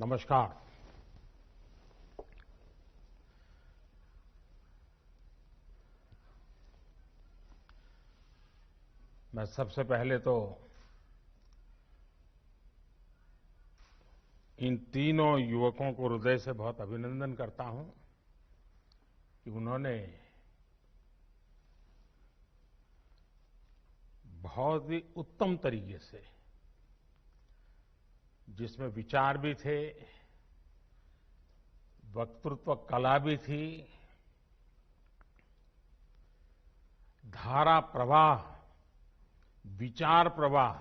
नमस्कार। मैं सबसे पहले तो इन तीनों युवकों को हृदय से बहुत अभिनंदन करता हूं कि उन्होंने बहुत ही उत्तम तरीके से, जिसमें विचार भी थे, वक्तृत्व कला भी थी, धारा प्रवाह, विचार प्रवाह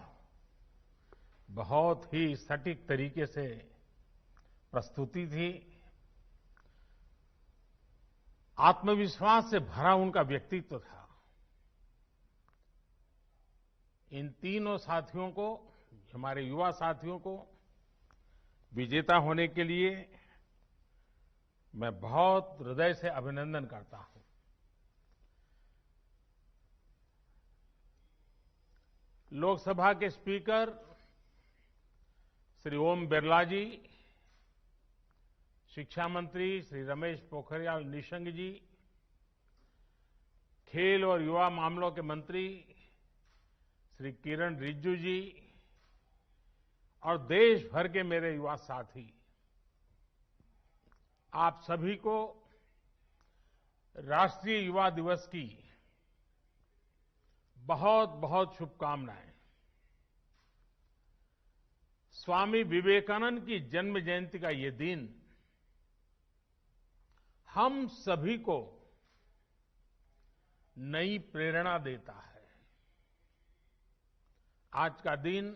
बहुत ही सटीक तरीके से प्रस्तुति थी। आत्मविश्वास से भरा उनका व्यक्तित्व था। इन तीनों साथियों को, हमारे युवा साथियों को विजेता होने के लिए मैं बहुत हृदय से अभिनंदन करता हूं। लोकसभा के स्पीकर श्री ओम बिरला जी, शिक्षा मंत्री श्री रमेश पोखरियाल निशंक जी, खेल और युवा मामलों के मंत्री श्री किरण रिजिजू जी और देश भर के मेरे युवा साथी, आप सभी को राष्ट्रीय युवा दिवस की बहुत बहुत शुभकामनाएं। स्वामी विवेकानंद की जन्म जयंती का ये दिन हम सभी को नई प्रेरणा देता है। आज का दिन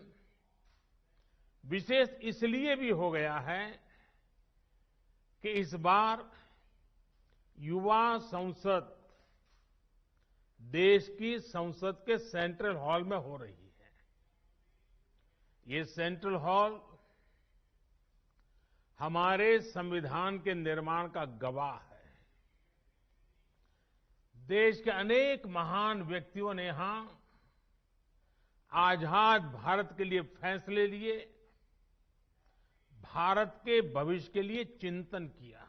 विशेष इसलिए भी हो गया है कि इस बार युवा संसद देश की संसद के सेंट्रल हॉल में हो रही है। ये सेंट्रल हॉल हमारे संविधान के निर्माण का गवाह है। देश के अनेक महान व्यक्तियों ने यहां आजाद भारत के लिए फैसले लिए, भारत के भविष्य के लिए चिंतन किया।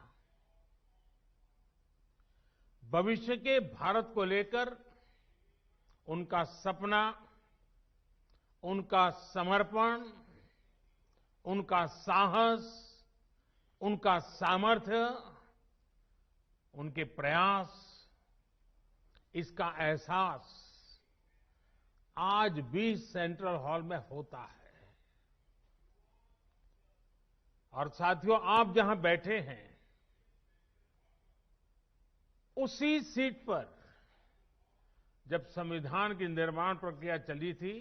भविष्य के भारत को लेकर उनका सपना, उनका समर्पण, उनका साहस, उनका सामर्थ्य, उनके प्रयास, इसका एहसास आज भी सेंट्रल हॉल में होता है। और साथियों, आप जहां बैठे हैं उसी सीट पर जब संविधान की निर्माण प्रक्रिया चली थी,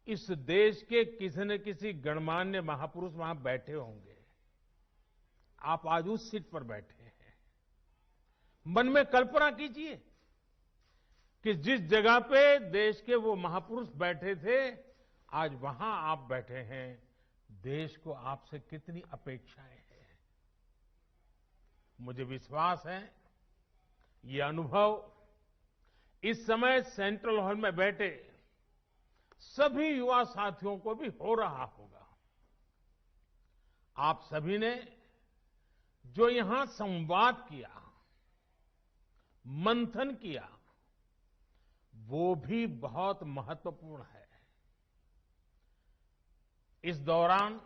इस देश के किसी न किसी गणमान्य महापुरुष वहां बैठे होंगे। आप आज उस सीट पर बैठे हैं। मन में कल्पना कीजिए कि जिस जगह पे देश के वो महापुरुष बैठे थे, आज वहां आप बैठे हैं। देश को आपसे कितनी अपेक्षाएं हैं। मुझे विश्वास है ये अनुभव इस समय सेंट्रल हॉल में बैठे सभी युवा साथियों को भी हो रहा होगा। आप सभी ने जो यहां संवाद किया, मंथन किया, वो भी बहुत महत्वपूर्ण है। इस दौरान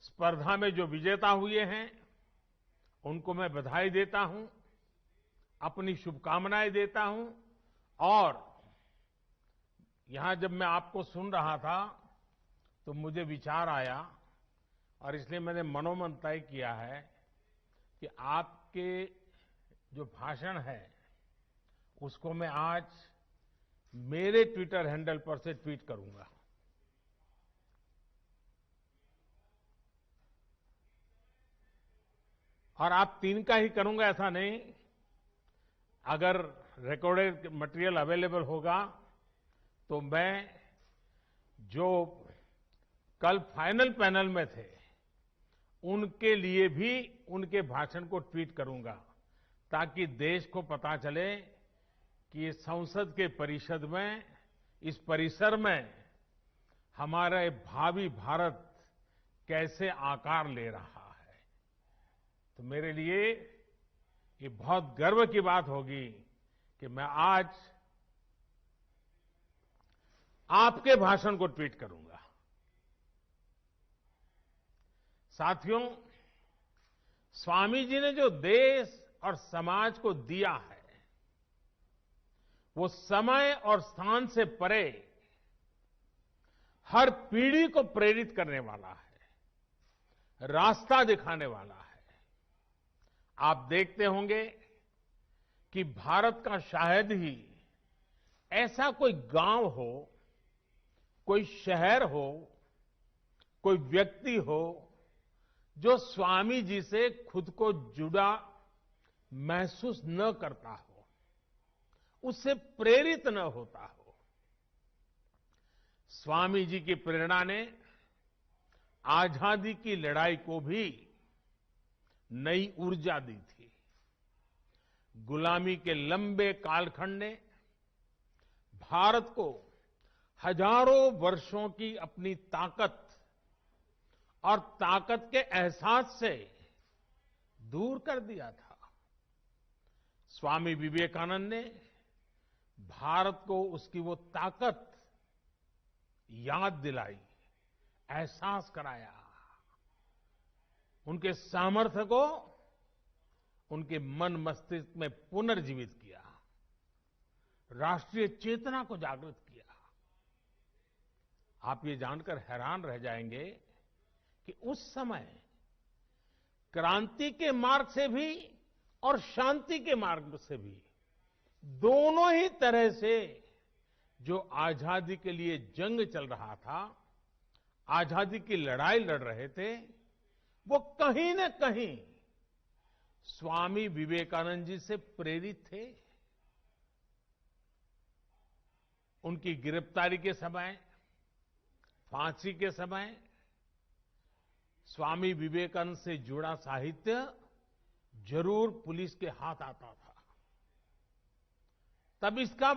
स्पर्धा में जो विजेता हुए हैं, उनको मैं बधाई देता हूं, अपनी शुभकामनाएं देता हूं। और यहां जब मैं आपको सुन रहा था तो मुझे विचार आया और इसलिए मैंने मनोमन तय किया है कि आपके जो भाषण है उसको मैं आज मेरे ट्विटर हैंडल पर से ट्वीट करूंगा। और आप तीन का ही करूंगा ऐसा नहीं, अगर रिकॉर्डेड मटेरियल अवेलेबल होगा तो मैं जो कल फाइनल पैनल में थे उनके लिए भी उनके भाषण को ट्वीट करूंगा, ताकि देश को पता चले कि संसद के परिषद में, इस परिसर में हमारे भावी भारत कैसे आकार ले रहा है। तो मेरे लिए ये बहुत गर्व की बात होगी कि मैं आज आपके भाषण को ट्वीट करूंगा। साथियों, स्वामी जी ने जो देश और समाज को दिया है, वो समय और स्थान से परे हर पीढ़ी को प्रेरित करने वाला है, रास्ता दिखाने वाला है। आप देखते होंगे कि भारत का शायद ही ऐसा कोई गांव हो, कोई शहर हो, कोई व्यक्ति हो जो स्वामी जी से खुद को जुड़ा महसूस न करता हो, उससे प्रेरित न होता हो। स्वामी जी की प्रेरणा ने आजादी की लड़ाई को भी नई ऊर्जा दी थी। गुलामी के लंबे कालखंड ने भारत को हजारों वर्षों की अपनी ताकत और ताकत के एहसास से दूर कर दिया था। स्वामी विवेकानंद ने भारत को उसकी वो ताकत याद दिलाई, एहसास कराया, उनके सामर्थ्य को उनके मन मस्तिष्क में पुनर्जीवित किया, राष्ट्रीय चेतना को जागृत किया। आप ये जानकर हैरान रह जाएंगे कि उस समय क्रांति के मार्ग से भी और शांति के मार्ग से भी, दोनों ही तरह से जो आजादी के लिए जंग चल रहा था, आजादी की लड़ाई लड़ रहे थे, वो कहीं न कहीं स्वामी विवेकानंद जी से प्रेरित थे। उनकी गिरफ्तारी के समय, फांसी के समय स्वामी विवेकानंद से जुड़ा साहित्य जरूर पुलिस के हाथ आता था। तब इसका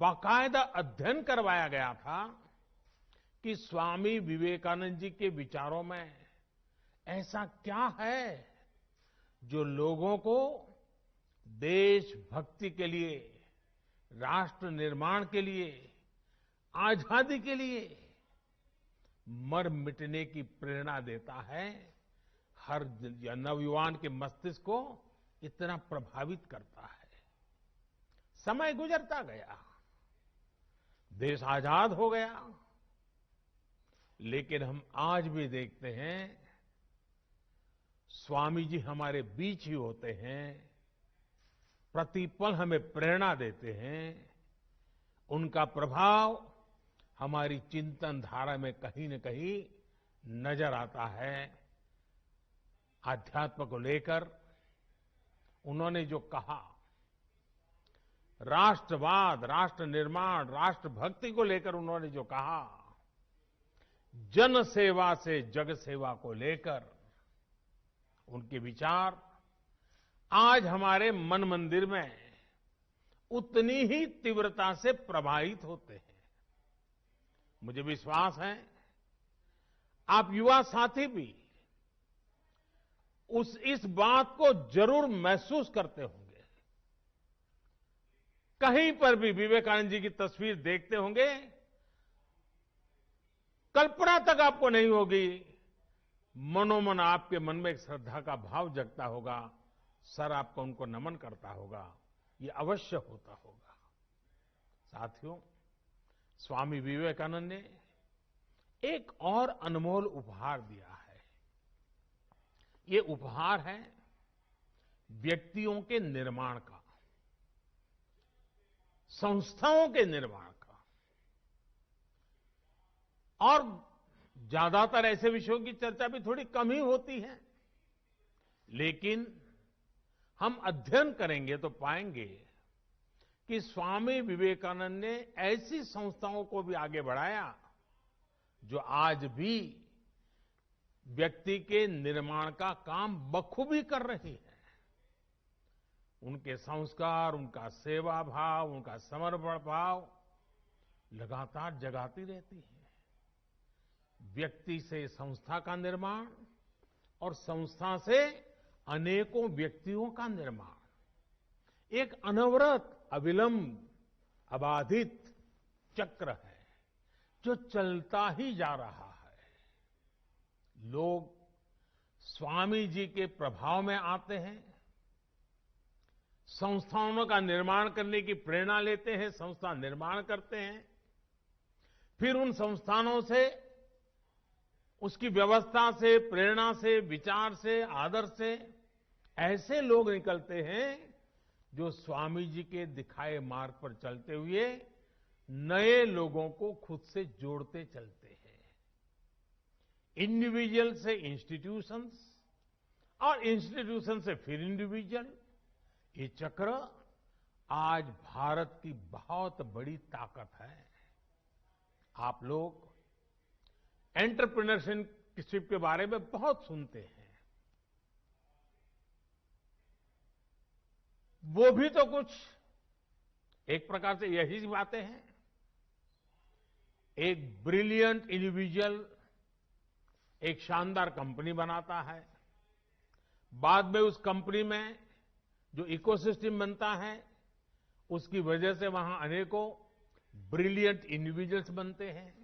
बाकायदा अध्ययन करवाया गया था कि स्वामी विवेकानंद जी के विचारों में ऐसा क्या है जो लोगों को देशभक्ति के लिए, राष्ट्र निर्माण के लिए, आजादी के लिए मर मिटने की प्रेरणा देता है, हर नवयुवान के मस्तिष्क को इतना प्रभावित करता है। समय गुजरता गया, देश आजाद हो गया, लेकिन हम आज भी देखते हैं स्वामी जी हमारे बीच ही होते हैं, प्रतिपल हमें प्रेरणा देते हैं। उनका प्रभाव हमारी चिंतन धारा में कहीं न कहीं नजर आता है। आध्यात्म को लेकर उन्होंने जो कहा, राष्ट्रवाद, राष्ट्र निर्माण, राष्ट्रभक्ति को लेकर उन्होंने जो कहा, जन सेवा से जग सेवा को लेकर उनके विचार आज हमारे मन मंदिर में उतनी ही तीव्रता से प्रभावित होते हैं। मुझे विश्वास है आप युवा साथी भी इस बात को जरूर महसूस करते होंगे। कहीं पर भी विवेकानंद जी की तस्वीर देखते होंगे, कल्पना तक आपको नहीं होगी, मनोमन आपके मन में एक श्रद्धा का भाव जगता होगा, सर आपको उनको नमन करता होगा, ये अवश्य होता होगा। साथियों, स्वामी विवेकानंद ने एक और अनमोल उपहार दिया है। ये उपहार है व्यक्तियों के निर्माण का, संस्थाओं के निर्माण का। और ज्यादातर ऐसे विषयों की चर्चा भी थोड़ी कम ही होती है, लेकिन हम अध्ययन करेंगे तो पाएंगे कि स्वामी विवेकानंद ने ऐसी संस्थाओं को भी आगे बढ़ाया जो आज भी व्यक्ति के निर्माण का काम बखूबी कर रही है। उनके संस्कार, उनका सेवा भाव, उनका समर्पण भाव लगातार जगाती रहती है। व्यक्ति से संस्था का निर्माण और संस्था से अनेकों व्यक्तियों का निर्माण एक अनवरत, अविलंब, अबाधित चक्र है जो चलता ही जा रहा है। लोग स्वामी जी के प्रभाव में आते हैं, संस्थाओं का निर्माण करने की प्रेरणा लेते हैं, संस्था निर्माण करते हैं, फिर उन संस्थानों से, उसकी व्यवस्था से, प्रेरणा से, विचार से, आदर्श से ऐसे लोग निकलते हैं जो स्वामी जी के दिखाए मार्ग पर चलते हुए नए लोगों को खुद से जोड़ते चलते हैं। इंडिविजुअल से इंस्टीट्यूशंस और इंस्टीट्यूशन से फिर इंडिविजुअल, ये चक्र आज भारत की बहुत बड़ी ताकत है। आप लोग एंटरप्रेन्योरशिप के बारे में बहुत सुनते हैं। वो भी तो कुछ एक प्रकार से यही बातें हैं। एक ब्रिलियंट इंडिविजुअल एक शानदार कंपनी बनाता है, बाद में उस कंपनी में जो इकोसिस्टम बनता है, उसकी वजह से वहां अनेकों ब्रिलियंट इंडिविजुअल्स बनते हैं।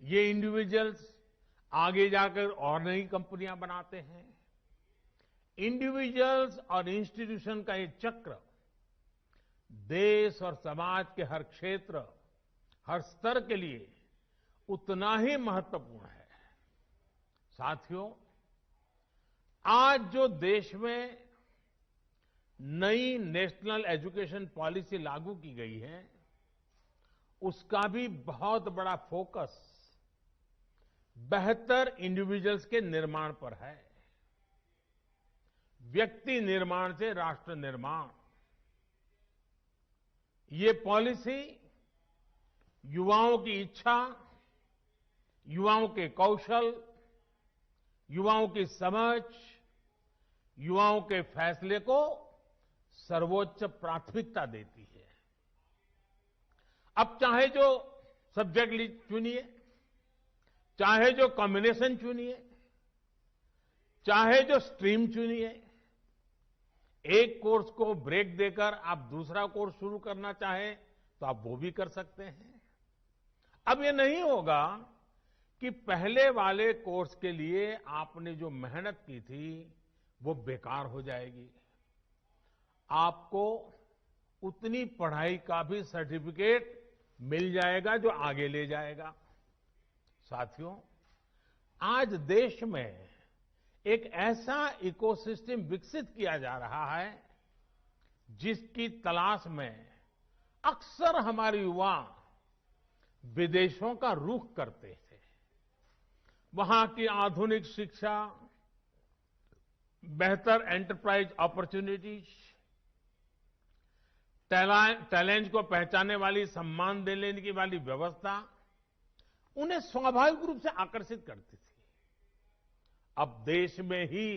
ये इंडिविजुअल्स आगे जाकर और नई कंपनियां बनाते हैं। इंडिविजुअल्स और इंस्टीट्यूशन का ये चक्र देश और समाज के हर क्षेत्र, हर स्तर के लिए उतना ही महत्वपूर्ण है। साथियों, आज जो देश में नई नेशनल एजुकेशन पॉलिसी लागू की गई है, उसका भी बहुत बड़ा फोकस बेहतर इंडिविजुअल्स के निर्माण पर है। व्यक्ति निर्माण से राष्ट्र निर्माण, ये पॉलिसी युवाओं की इच्छा, युवाओं के कौशल, युवाओं की समझ, युवाओं के फैसले को सर्वोच्च प्राथमिकता देती है। अब चाहे जो सब्जेक्ट चुनिए, चाहे जो कॉम्बिनेशन चुनिए, चाहे जो स्ट्रीम चुनिए, एक कोर्स को ब्रेक देकर आप दूसरा कोर्स शुरू करना चाहें तो आप वो भी कर सकते हैं। अब ये नहीं होगा कि पहले वाले कोर्स के लिए आपने जो मेहनत की थी वो बेकार हो जाएगी। आपको उतनी पढ़ाई का भी सर्टिफिकेट मिल जाएगा जो आगे ले जाएगा। साथियों, आज देश में एक ऐसा इकोसिस्टम विकसित किया जा रहा है जिसकी तलाश में अक्सर हमारे युवा विदेशों का रुख करते थे। वहां की आधुनिक शिक्षा, बेहतर एंटरप्राइज अपॉर्चुनिटीज, टैलेंट को पहचानने वाली, सम्मान देने की वाली व्यवस्था उन्हें स्वाभाविक रूप से आकर्षित करती थी। अब देश में ही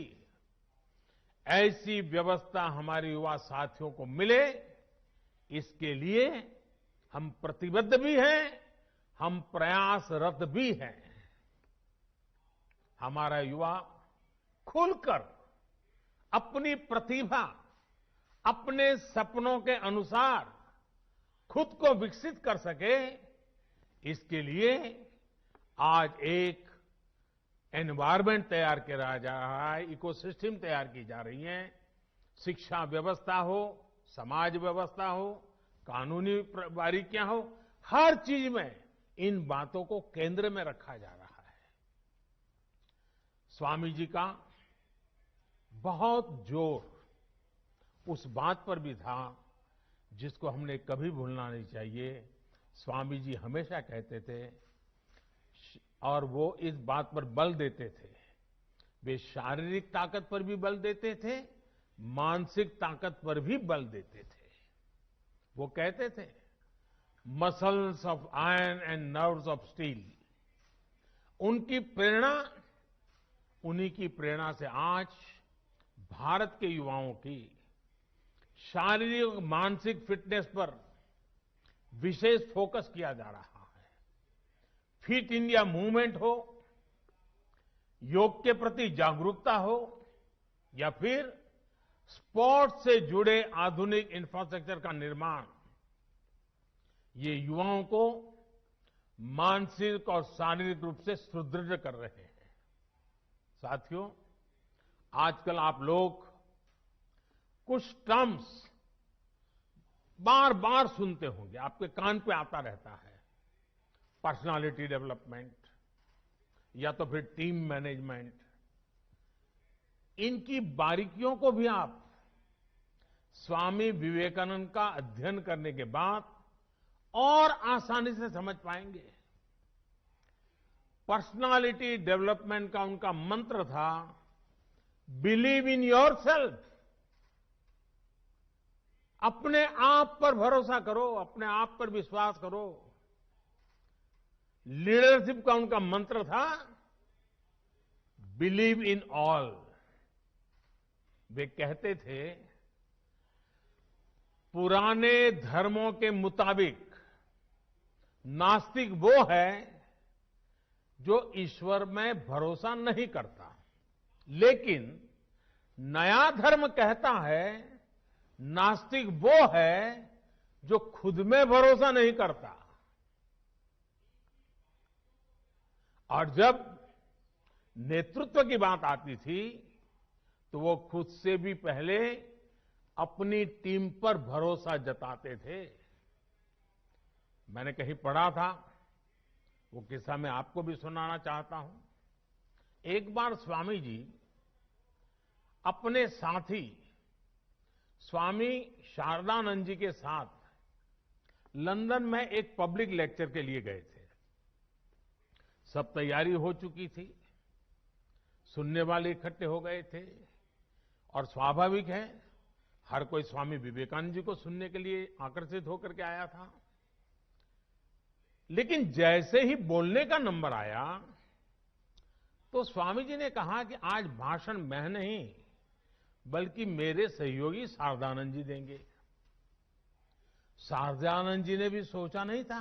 ऐसी व्यवस्था हमारे युवा साथियों को मिले, इसके लिए हम प्रतिबद्ध भी हैं, हम प्रयासरत भी हैं। हमारा युवा खुलकर अपनी प्रतिभा, अपने सपनों के अनुसार खुद को विकसित कर सके, इसके लिए आज एक एनवायरमेंट तैयार किया जा रहा है, इकोसिस्टम तैयार की जा रही है। शिक्षा व्यवस्था हो, समाज व्यवस्था हो, कानूनी बारीकियां हो, हर चीज में इन बातों को केंद्र में रखा जा रहा है। स्वामी जी का बहुत जोर उस बात पर भी था जिसको हमने कभी भूलना नहीं चाहिए। स्वामी जी हमेशा कहते थे और वो इस बात पर बल देते थे, वे शारीरिक ताकत पर भी बल देते थे, मानसिक ताकत पर भी बल देते थे। वो कहते थे, muscles of iron and nerves of steel. उनकी प्रेरणा, उन्हीं की प्रेरणा से आज भारत के युवाओं की शारीरिक और मानसिक फिटनेस पर विशेष फोकस किया जा रहा है। फिट इंडिया मूवमेंट हो, योग के प्रति जागरूकता हो, या फिर स्पोर्ट्स से जुड़े आधुनिक इंफ्रास्ट्रक्चर का निर्माण, ये युवाओं को मानसिक और शारीरिक रूप से सुदृढ़ कर रहे हैं। साथियों, आजकल आप लोग कुछ टर्म्स बार बार सुनते होंगे, आपके कान पे आता रहता है। पर्सनालिटी डेवलपमेंट या तो फिर टीम मैनेजमेंट। इनकी बारीकियों को भी आप स्वामी विवेकानंद का अध्ययन करने के बाद और आसानी से समझ पाएंगे। पर्सनालिटी डेवलपमेंट का उनका मंत्र था, बिलीव इन योरसेल्फ। अपने आप पर भरोसा करो, अपने आप पर विश्वास करो। लीडरशिप का उनका मंत्र था, बिलीव इन ऑल। वे कहते थे, पुराने धर्मों के मुताबिक नास्तिक वो है जो ईश्वर में भरोसा नहीं करता, लेकिन नया धर्म कहता है नास्तिक वो है जो खुद में भरोसा नहीं करता। और जब नेतृत्व की बात आती थी तो वो खुद से भी पहले अपनी टीम पर भरोसा जताते थे। मैंने कहीं पढ़ा था, वो किस्सा मैं आपको भी सुनाना चाहता हूं। एक बार स्वामी जी अपने साथी स्वामी शारदानंद जी के साथ लंदन में एक पब्लिक लेक्चर के लिए गए थे। सब तैयारी हो चुकी थी, सुनने वाले इकट्ठे हो गए थे, और स्वाभाविक है हर कोई स्वामी विवेकानंद जी को सुनने के लिए आकर्षित होकर के आया था। लेकिन जैसे ही बोलने का नंबर आया तो स्वामी जी ने कहा कि आज भाषण मैं नहीं बल्कि मेरे सहयोगी शारदानंद जी देंगे। शारदानंद जी ने भी सोचा नहीं था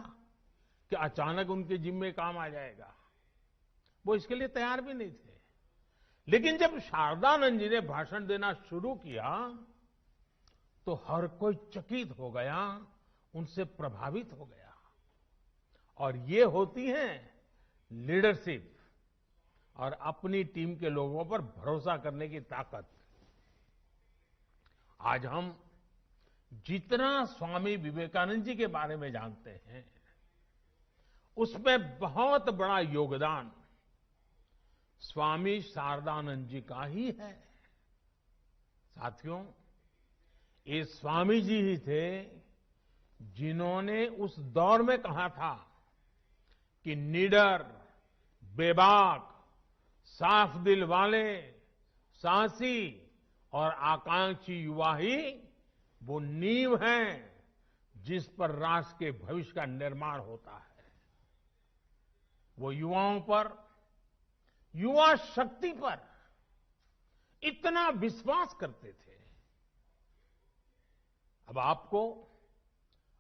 कि अचानक उनके जिम्मे काम आ जाएगा। वो इसके लिए तैयार भी नहीं थे। लेकिन जब शारदानंद जी ने भाषण देना शुरू किया तो हर कोई चकित हो गया, उनसे प्रभावित हो गया। और ये होती है लीडरशिप और अपनी टीम के लोगों पर भरोसा करने की ताकत। आज हम जितना स्वामी विवेकानंद जी के बारे में जानते हैं, उसमें बहुत बड़ा योगदान स्वामी शारदानंद जी का ही है। साथियों, ये स्वामी जी ही थे जिन्होंने उस दौर में कहा था कि निडर, बेबाक, साफ दिल वाले, साहसी और आकांक्षी युवा ही वो नींव हैं जिस पर राष्ट्र के भविष्य का निर्माण होता है। वो युवाओं पर, युवा शक्ति पर इतना विश्वास करते थे। अब आपको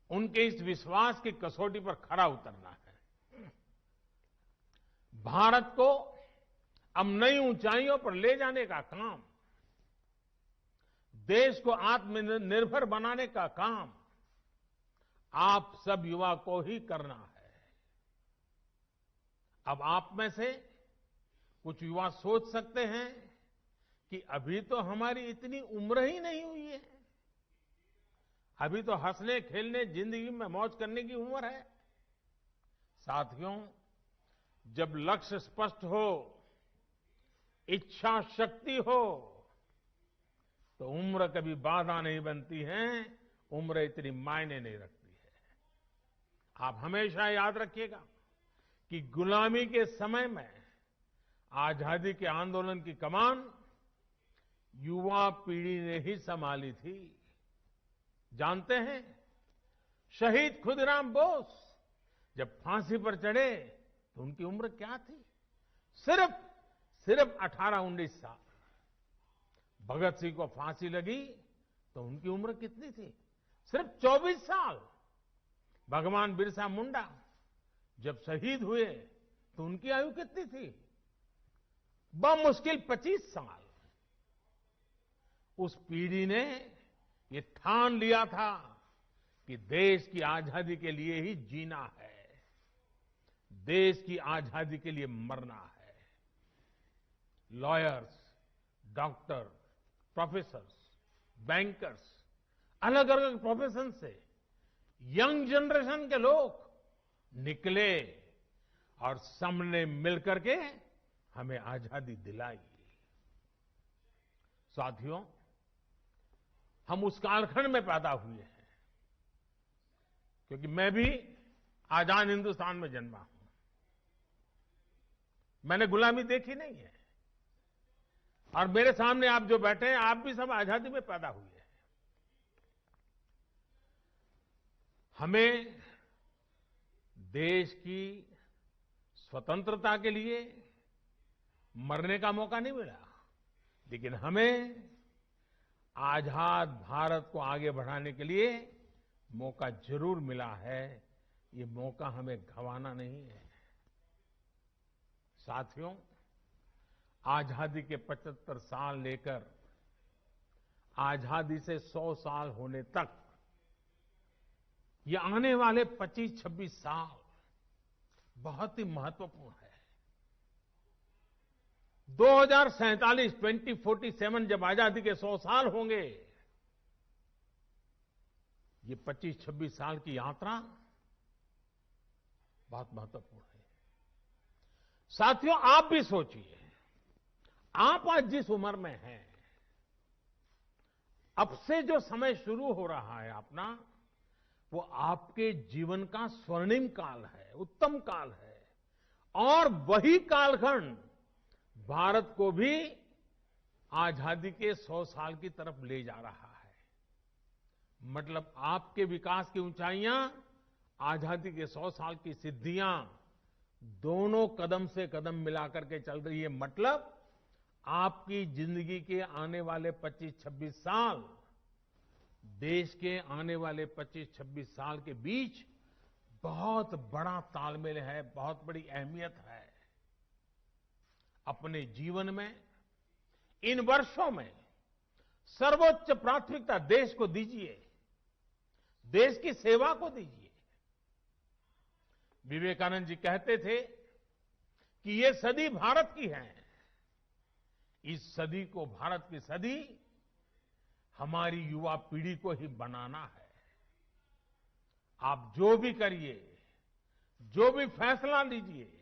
उनके इस विश्वास की कसौटी पर खरा उतरना है। भारत को अब नई ऊंचाइयों पर ले जाने का काम, देश को आत्मनिर्भर बनाने का काम आप सब युवा को ही करना है। अब आप में से कुछ युवा सोच सकते हैं कि अभी तो हमारी इतनी उम्र ही नहीं हुई है, अभी तो हंसने खेलने जिंदगी में मौज करने की उम्र है। साथियों, जब लक्ष्य स्पष्ट हो, इच्छा शक्ति हो, तो उम्र कभी बाधा नहीं बनती है, उम्र इतनी मायने नहीं रखती है। आप हमेशा याद रखिएगा कि गुलामी के समय में आजादी के आंदोलन की कमान युवा पीढ़ी ने ही संभाली थी। जानते हैं, शहीद खुदीराम बोस जब फांसी पर चढ़े तो उनकी उम्र क्या थी? सिर्फ 18-19 साल। भगत सिंह को फांसी लगी तो उनकी उम्र कितनी थी? सिर्फ 24 साल। भगवान बिरसा मुंडा जब शहीद हुए तो उनकी आयु कितनी थी? बमुश्किल 25 साल। उस पीढ़ी ने ये ठान लिया था कि देश की आजादी के लिए ही जीना है, देश की आजादी के लिए मरना है। लॉयर्स, डॉक्टर, प्रोफेसर्स, बैंकर्स, अलग अलग प्रोफेशन से यंग जनरेशन के लोग निकले और सबने मिलकर के हमें आजादी दिलाई। साथियों, हम उस कालखंड में पैदा हुए हैं, क्योंकि मैं भी आजाद हिंदुस्तान में जन्मा हूं। मैंने गुलामी देखी नहीं है, और मेरे सामने आप जो बैठे हैं, आप भी सब आजादी में पैदा हुए हैं। हमें देश की स्वतंत्रता के लिए मरने का मौका नहीं मिला, लेकिन हमें आजाद भारत को आगे बढ़ाने के लिए मौका जरूर मिला है। ये मौका हमें गंवाना नहीं है। साथियों, आजादी के 75 साल लेकर आजादी से 100 साल होने तक, ये आने वाले 25-26 साल बहुत ही महत्वपूर्ण है। 2047 जब आजादी के 100 साल होंगे, ये 25-26 साल की यात्रा बहुत महत्वपूर्ण है। साथियों, आप भी सोचिए, आप आज जिस उम्र में हैं, अब से जो समय शुरू हो रहा है अपना, वो आपके जीवन का स्वर्णिम काल है, उत्तम काल है। और वही कालखंड भारत को भी आजादी के 100 साल की तरफ ले जा रहा है। मतलब आपके विकास की ऊंचाइयां, आजादी के 100 साल की सिद्धियां, दोनों कदम से कदम मिलाकर के चल रही है। मतलब आपकी जिंदगी के आने वाले 25-26 साल, देश के आने वाले 25-26 साल के बीच बहुत बड़ा तालमेल है, बहुत बड़ी अहमियत है। अपने जीवन में इन वर्षों में सर्वोच्च प्राथमिकता देश को दीजिए, देश की सेवा को दीजिए। विवेकानंद जी कहते थे कि ये सदी भारत की है। इस सदी को, भारत की सदी, हमारी युवा पीढ़ी को ही बनाना है। आप जो भी करिए, जो भी फैसला लीजिए,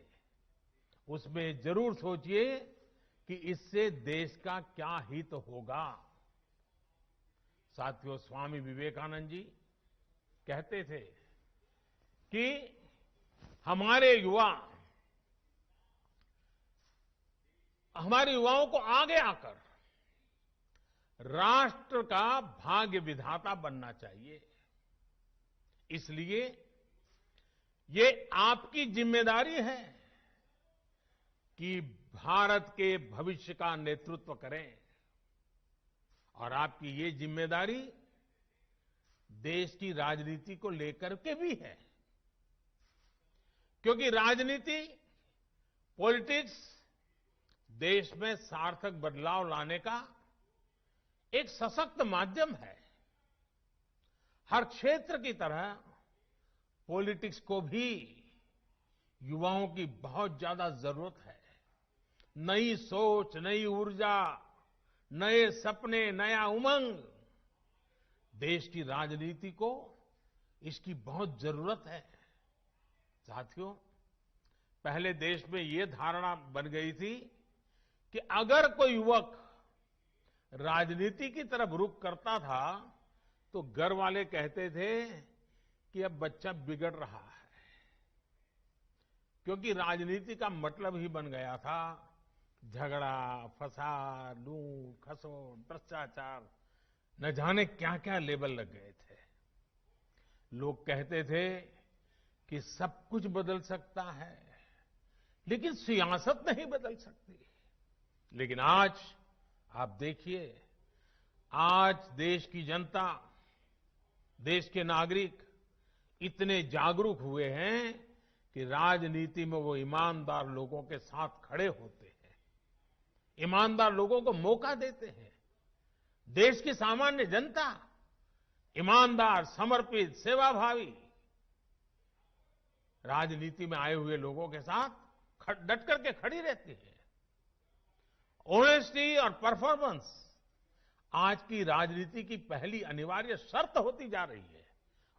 उसमें जरूर सोचिए कि इससे देश का क्या हित होगा। साथियों, स्वामी विवेकानंद जी कहते थे कि हमारे युवाओं को आगे आकर राष्ट्र का भाग्य विधाता बनना चाहिए। इसलिए ये आपकी जिम्मेदारी है कि भारत के भविष्य का नेतृत्व करें। और आपकी ये जिम्मेदारी देश की राजनीति को लेकर के भी है, क्योंकि राजनीति, पॉलिटिक्स देश में सार्थक बदलाव लाने का एक सशक्त माध्यम है। हर क्षेत्र की तरह पॉलिटिक्स को भी युवाओं की बहुत ज्यादा जरूरत है। नई सोच, नई ऊर्जा, नए सपने, नया उमंग, देश की राजनीति को इसकी बहुत जरूरत है। साथियों, पहले देश में ये धारणा बन गई थी कि अगर कोई युवक राजनीति की तरफ रुख करता था तो घर वाले कहते थे कि अब बच्चा बिगड़ रहा है, क्योंकि राजनीति का मतलब ही बन गया था झगड़ा, फसाद, लूट, खसोट, भ्रष्टाचार, न जाने क्या क्या लेबल लग गए थे। लोग कहते थे कि सब कुछ बदल सकता है, लेकिन सियासत नहीं बदल सकती। लेकिन आज आप देखिए, आज देश की जनता, देश के नागरिक इतने जागरूक हुए हैं कि राजनीति में वो ईमानदार लोगों के साथ खड़े होते हैं, ईमानदार लोगों को मौका देते हैं। देश की सामान्य जनता ईमानदार, समर्पित, सेवाभावी राजनीति में आए हुए लोगों के साथ डट करके खड़ी रहती है। ऑनेस्टी और परफॉर्मेंस आज की राजनीति की पहली अनिवार्य शर्त होती जा रही है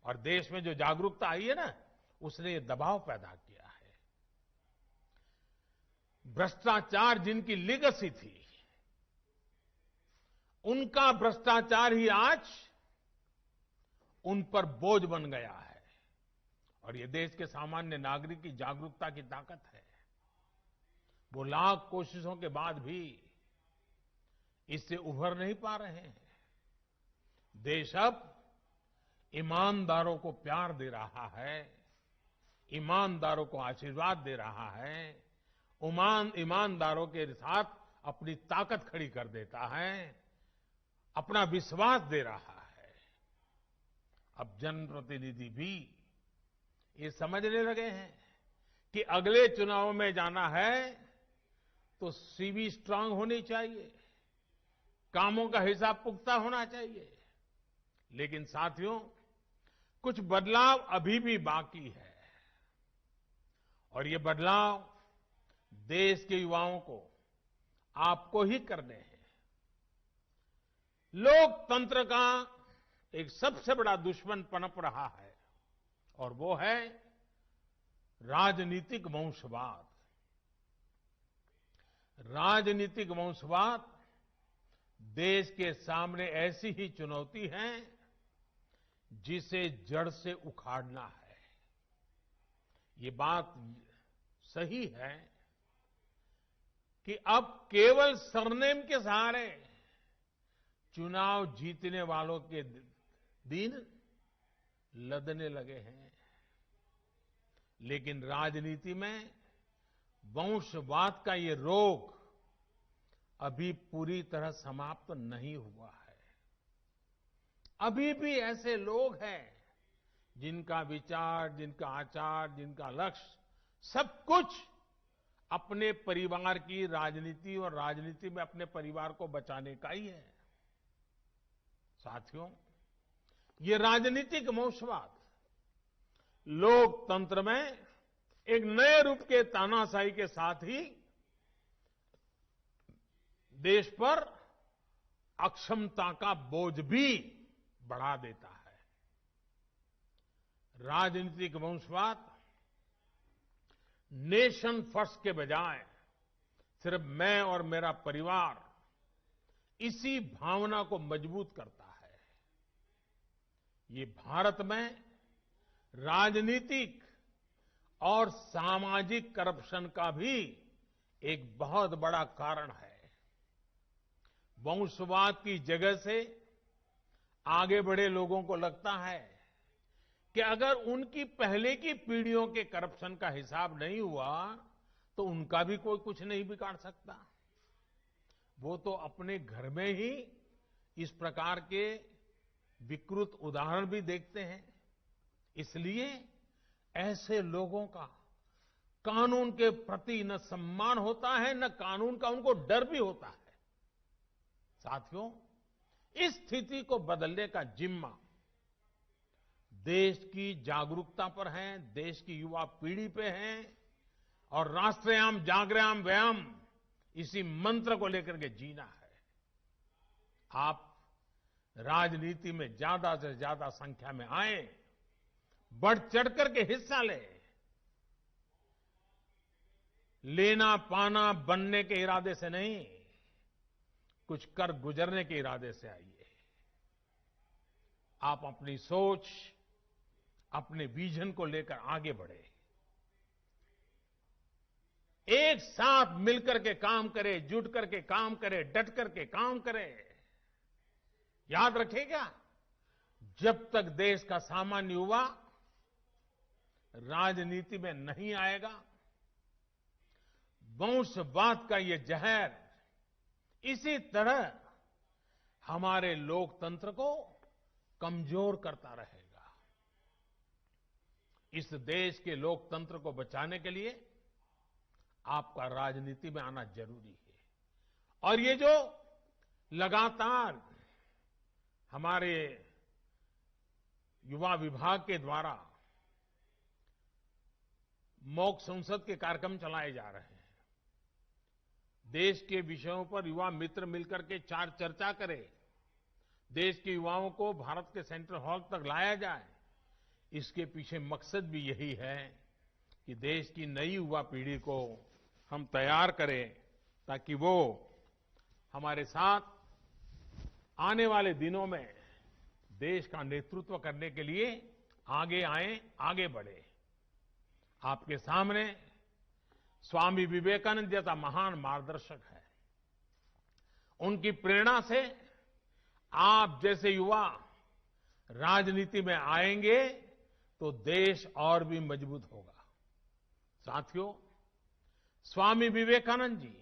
और देश में जो जागरूकता आई है ना, उसने ये दबाव पैदा किया है। भ्रष्टाचार जिनकी लीगेसी थी, उनका भ्रष्टाचार ही आज उन पर बोझ बन गया है और ये देश के सामान्य नागरिक की जागरूकता की ताकत है। वो लाख कोशिशों के बाद भी इससे उभर नहीं पा रहे हैं। देश अब ईमानदारों को प्यार दे रहा है, ईमानदारों को आशीर्वाद दे रहा है, ईमानदारों के साथ अपनी ताकत खड़ी कर देता है, अपना विश्वास दे रहा है। अब जनप्रतिनिधि भी ये समझने लगे हैं कि अगले चुनाव में जाना है तो सीवी स्ट्रांग होनी चाहिए, कामों का हिसाब पुख्ता होना चाहिए। लेकिन साथियों, कुछ बदलाव अभी भी बाकी है और ये बदलाव देश के युवाओं को, आपको ही करने हैं। लोकतंत्र का एक सबसे बड़ा दुश्मन पनप रहा है और वो है राजनीतिक वंशवाद। राजनीतिक वंशवाद देश के सामने ऐसी ही चुनौती है जिसे जड़ से उखाड़ना है। ये बात सही है कि अब केवल सरनेम के सहारे चुनाव जीतने वालों के दिन लदने लगे हैं, लेकिन राजनीति में वंशवाद का ये रोग अभी पूरी तरह समाप्त नहीं हुआ है। अभी भी ऐसे लोग हैं जिनका विचार, जिनका आचार, जिनका लक्ष्य सब कुछ अपने परिवार की राजनीति और राजनीति में अपने परिवार को बचाने का ही है। साथियों, ये राजनीतिक वंशवाद लोकतंत्र में एक नए रूप के तानाशाही के साथ ही देश पर अक्षमता का बोझ भी बढ़ा देता है। राजनीतिक वंशवाद नेशन फर्स्ट के बजाय सिर्फ मैं और मेरा परिवार, इसी भावना को मजबूत करता है। ये भारत में राजनीतिक और सामाजिक करप्शन का भी एक बहुत बड़ा कारण है। वंशवाद की जगह से आगे बढ़े लोगों को लगता है कि अगर उनकी पहले की पीढ़ियों के करप्शन का हिसाब नहीं हुआ तो उनका भी कोई कुछ नहीं बिगाड़ सकता। वो तो अपने घर में ही इस प्रकार के विकृत उदाहरण भी देखते हैं। इसलिए ऐसे लोगों का कानून के प्रति न सम्मान होता है, न कानून का उनको डर भी होता है। साथियों, इस स्थिति को बदलने का जिम्मा देश की जागरूकता पर है, देश की युवा पीढ़ी पे है और राष्ट्रयाम जागृयाम व्यायाम इसी मंत्र को लेकर के जीना है। आप राजनीति में ज्यादा से ज्यादा संख्या में आए, बढ़ चढ़ करके हिस्सा लेना पाना बनने के इरादे से नहीं, कुछ कर गुजरने के इरादे से आइए। आप अपनी सोच, अपने विजन को लेकर आगे बढ़े, एक साथ मिलकर के काम करें, जुट करके काम करें, डट करके काम करें। याद रखिएगा, जब तक देश का सामान्य युवा राजनीति में नहीं आएगा, वंशवाद का ये जहर इसी तरह हमारे लोकतंत्र को कमजोर करता रहेगा। इस देश के लोकतंत्र को बचाने के लिए आपका राजनीति में आना जरूरी है। और ये जो लगातार हमारे युवा विभाग के द्वारा मॉक संसद के कार्यक्रम चलाए जा रहे हैं, देश के विषयों पर युवा मित्र मिलकर के चर्चा करें, देश के युवाओं को भारत के सेंट्रल हॉल तक लाया जाए, इसके पीछे मकसद भी यही है कि देश की नई युवा पीढ़ी को हम तैयार करें ताकि वो हमारे साथ आने वाले दिनों में देश का नेतृत्व करने के लिए आगे आए, आगे बढ़े। आपके सामने स्वामी विवेकानंद जैसा महान मार्गदर्शक है। उनकी प्रेरणा से आप जैसे युवा राजनीति में आएंगे तो देश और भी मजबूत होगा। साथियों, स्वामी विवेकानंद जी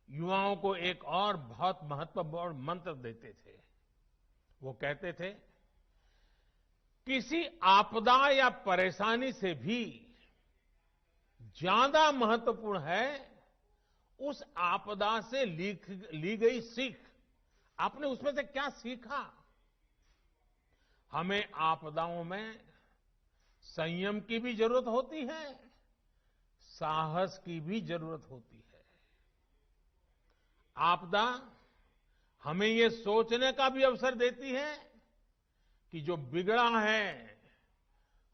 युवाओं को एक और बहुत महत्वपूर्ण मंत्र देते थे। वो कहते थे, किसी आपदा या परेशानी से भी ज्यादा महत्वपूर्ण है उस आपदा से ली गई सीख। आपने उसमें से क्या सीखा? हमें आपदाओं में संयम की भी जरूरत होती है, साहस की भी जरूरत होती है। आपदा हमें ये सोचने का भी अवसर देती है कि जो बिगड़ा है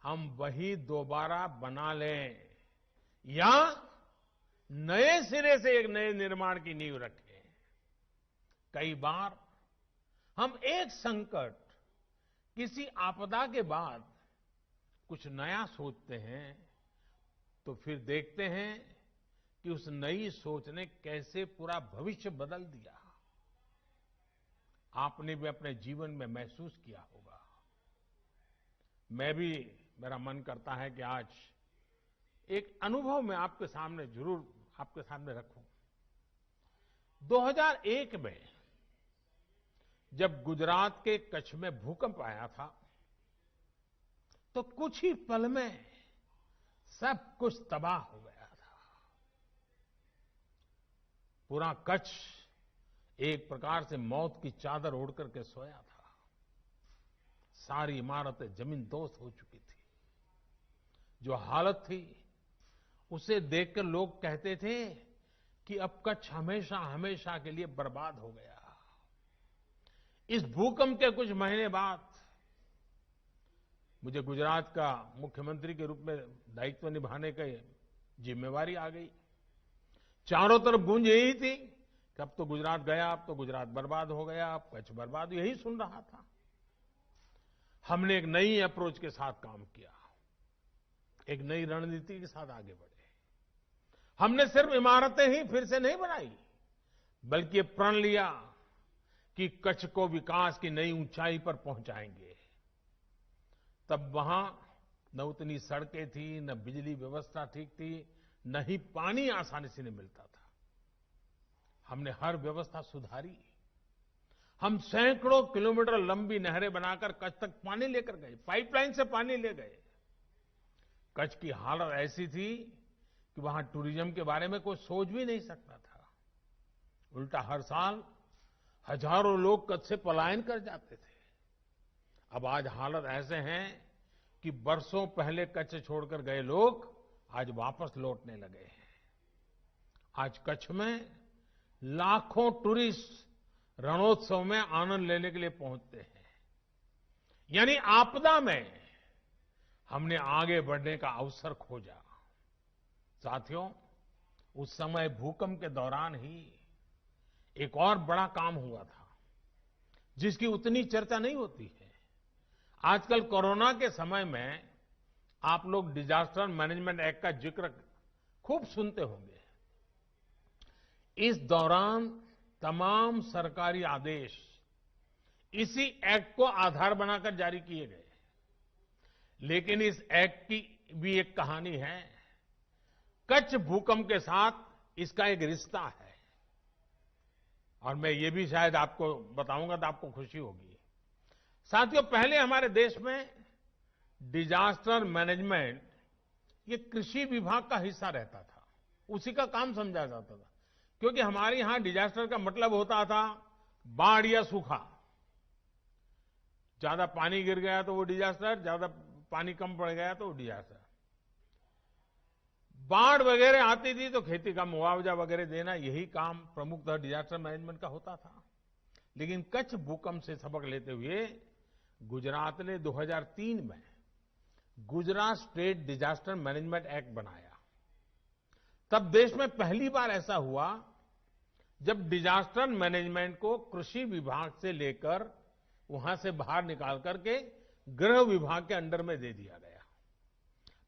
हम वही दोबारा बना लें या नए सिरे से एक नए निर्माण की नींव रखें। कई बार हम एक संकट, किसी आपदा के बाद कुछ नया सोचते हैं तो फिर देखते हैं कि उस नई सोच ने कैसे पूरा भविष्य बदल दिया। आपने भी अपने जीवन में महसूस किया होगा। मेरा मन करता है कि आज एक अनुभव मैं आपके सामने जरूर आपके सामने रखूं। 2001 में जब गुजरात के कच्छ में भूकंप आया था तो कुछ ही पल में सब कुछ तबाह हो गया था। पूरा कच्छ एक प्रकार से मौत की चादर ओढ़ करके सोया था। सारी इमारतें जमींदोज हो चुकी थी। जो हालत थी उसे देखकर लोग कहते थे कि अब कच्छ हमेशा हमेशा के लिए बर्बाद हो गया। इस भूकंप के कुछ महीने बाद मुझे गुजरात का मुख्यमंत्री के रूप में दायित्व निभाने की जिम्मेवारी आ गई। चारों तरफ गूंज यही थी कि अब तो गुजरात गया, अब तो गुजरात बर्बाद हो गया, अब कच्छ बर्बाद, यही सुन रहा था। हमने एक नई अप्रोच के साथ काम किया, एक नई रणनीति के साथ आगे बढ़े। हमने सिर्फ इमारतें ही फिर से नहीं बनाई, बल्कि प्रण लिया कि कच्छ को विकास की नई ऊंचाई पर पहुंचाएंगे। तब वहां न उतनी सड़कें थी, न बिजली व्यवस्था ठीक थी, न ही पानी आसानी से नहीं मिलता था। हमने हर व्यवस्था सुधारी। हम सैकड़ों किलोमीटर लंबी नहरें बनाकर कच्छ तक पानी लेकर गए, पाइपलाइन से पानी ले गए। कच्छ की हालत ऐसी थी कि वहां टूरिज्म के बारे में कोई सोच भी नहीं सकता था। उल्टा हर साल हजारों लोग कच्छ से पलायन कर जाते थे। अब आज हालत ऐसे हैं कि बरसों पहले कच्छ छोड़कर गए लोग आज वापस लौटने लगे हैं। आज कच्छ में लाखों टूरिस्ट रणोत्सव में आनंद लेने के लिए पहुंचते हैं। यानी आपदा में हमने आगे बढ़ने का अवसर खोजा। साथियों, उस समय भूकंप के दौरान ही एक और बड़ा काम हुआ था जिसकी उतनी चर्चा नहीं होती है। आजकल कोरोना के समय में आप लोग डिजास्टर मैनेजमेंट एक्ट का जिक्र खूब सुनते होंगे। इस दौरान तमाम सरकारी आदेश इसी एक्ट को आधार बनाकर जारी किए गए। लेकिन इस एक्ट की भी एक कहानी है। कच्छ भूकंप के साथ इसका एक रिश्ता है और मैं ये भी शायद आपको बताऊंगा तो आपको खुशी होगी। साथियों, पहले हमारे देश में डिजास्टर मैनेजमेंट ये कृषि विभाग का हिस्सा रहता था, उसी का काम समझा जाता था। क्योंकि हमारे यहां डिजास्टर का मतलब होता था बाढ़ या सूखा। ज्यादा पानी गिर गया तो वो डिजास्टर, ज्यादा पानी कम पड़ गया तो वो डिजास्टर। बाढ़ वगैरह आती थी तो खेती का मुआवजा वगैरह देना, यही काम प्रमुखतः डिजास्टर मैनेजमेंट का होता था। लेकिन कच्छ भूकंप से सबक लेते हुए गुजरात ने 2003 में Gujarat state disaster management act बनाया। तब देश में पहली बार ऐसा हुआ जब डिजास्टर मैनेजमेंट को कृषि विभाग से लेकर वहां से बाहर निकाल करके गृह विभाग के अंडर में दे दिया गया।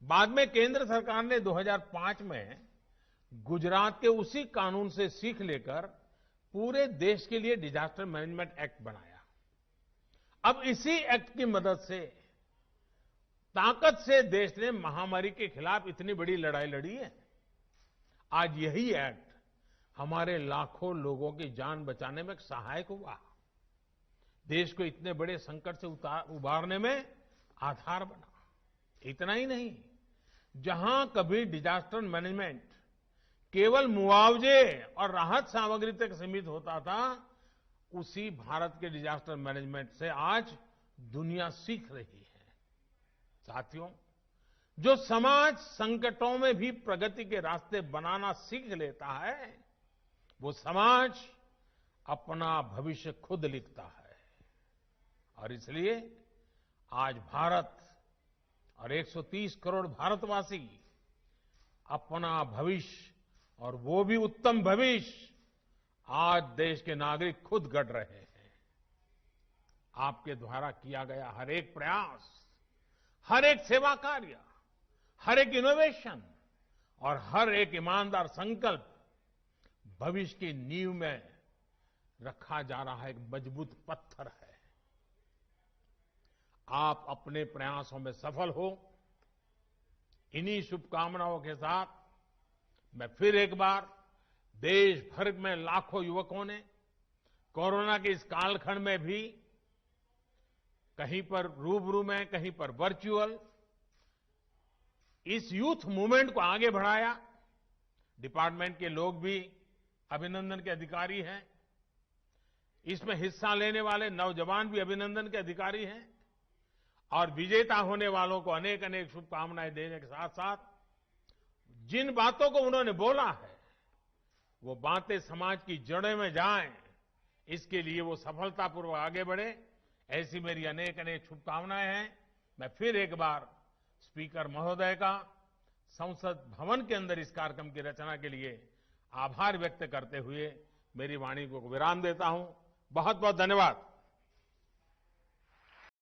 बाद में केंद्र सरकार ने 2005 में गुजरात के उसी कानून से सीख लेकर पूरे देश के लिए डिजास्टर मैनेजमेंट एक्ट बनाया। अब इसी एक्ट की मदद से ताकत से देश ने महामारी के खिलाफ इतनी बड़ी लड़ाई लड़ी है। आज यही एक्ट हमारे लाखों लोगों की जान बचाने में सहायक हुआ, देश को इतने बड़े संकट से उबारने में आधार बना। इतना ही नहीं, जहां कभी डिजास्टर मैनेजमेंट केवल मुआवजे और राहत सामग्री तक सीमित होता था, उसी भारत के डिजास्टर मैनेजमेंट से आज दुनिया सीख रही है। साथियों, जो समाज संकटों में भी प्रगति के रास्ते बनाना सीख लेता है, वो समाज अपना भविष्य खुद लिखता है। और इसलिए आज भारत और 130 करोड़ भारतवासी अपना भविष्य, और वो भी उत्तम भविष्य, आज देश के नागरिक खुद गढ़ रहे हैं। आपके द्वारा किया गया हर एक प्रयास, हर एक सेवा कार्य, हर एक इनोवेशन और हर एक ईमानदार संकल्प भविष्य की नींव में रखा जा रहा एक मजबूत पत्थर है। आप अपने प्रयासों में सफल हो, इन्हीं शुभकामनाओं के साथ मैं फिर एक बार देश भर में लाखों युवकों ने कोरोना के इस कालखंड में भी कहीं पर रूबरू में, कहीं पर वर्चुअल, इस यूथ मूवमेंट को आगे बढ़ाया। डिपार्टमेंट के लोग भी अभिनंदन के अधिकारी हैं, इसमें हिस्सा लेने वाले नौजवान भी अभिनंदन के अधिकारी हैं, और विजेता होने वालों को अनेक अनेक शुभकामनाएं देने के साथ साथ जिन बातों को उन्होंने बोला है, वो बातें समाज की जड़ों में जाएं, इसके लिए वो सफलतापूर्वक आगे बढ़े, ऐसी मेरी अनेक अनेक शुभकामनाएं हैं। मैं फिर एक बार स्पीकर महोदय का संसद भवन के अंदर इस कार्यक्रम की रचना के लिए आभार व्यक्त करते हुए मेरी वाणी को विराम देता हूं। बहुत बहुत धन्यवाद।